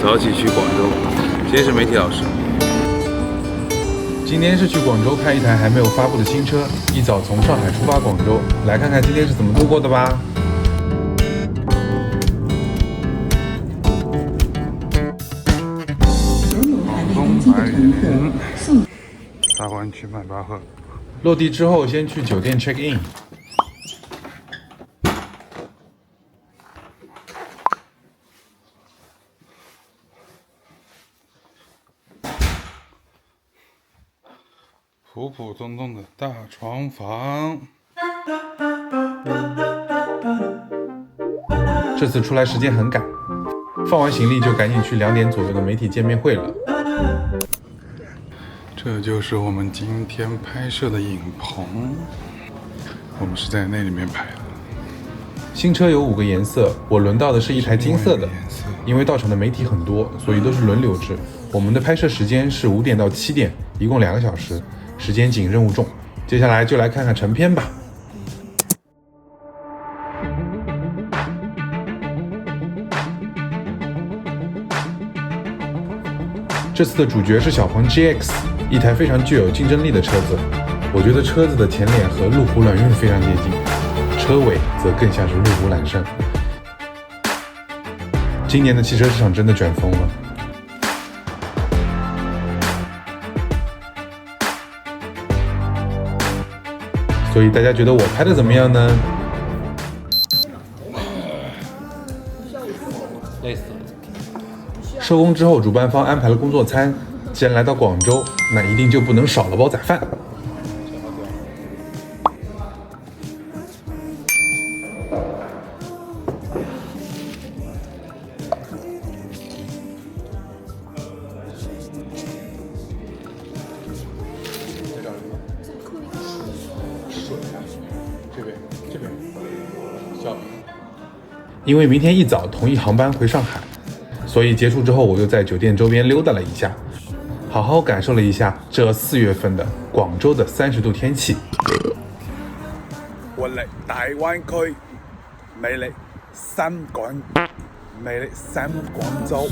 早起去广州。今天是媒体老师。今天是去广州看一台还没有发布的新车，一早从上海出发广州，来看看今天是怎么度过的吧。广东白云大湾区迈巴赫。落地之后，先去酒店 check in。普普通通的大床房。这次出来时间很赶，放完行李就赶紧去2点左右的媒体见面会了。这就是我们今天拍摄的影棚，我们是在那里面拍的。新车有5个颜色，我轮到的是一台金色的。因为到场的媒体很多，所以都是轮流制。我们的拍摄时间是5点到7点，一共2个小时，时间紧，任务重。接下来就来看看成片吧。这次的主角是小鹏 GX， 一台非常具有竞争力的车子。我觉得车子的前脸和路虎揽运非常接近，车尾则更像是路虎揽胜。今年的汽车市场真的卷疯了。所以大家觉得我拍的怎么样呢？累死了。收工之后，主办方安排了工作餐。既然来到广州，那一定就不能少了煲仔饭。这边，因为明天一早同一航班回上海，所以结束之后我又在酒店周边溜达了一下，好好感受了一下这4月份的广州的30度天气。活力大灣區，魅力新廣州。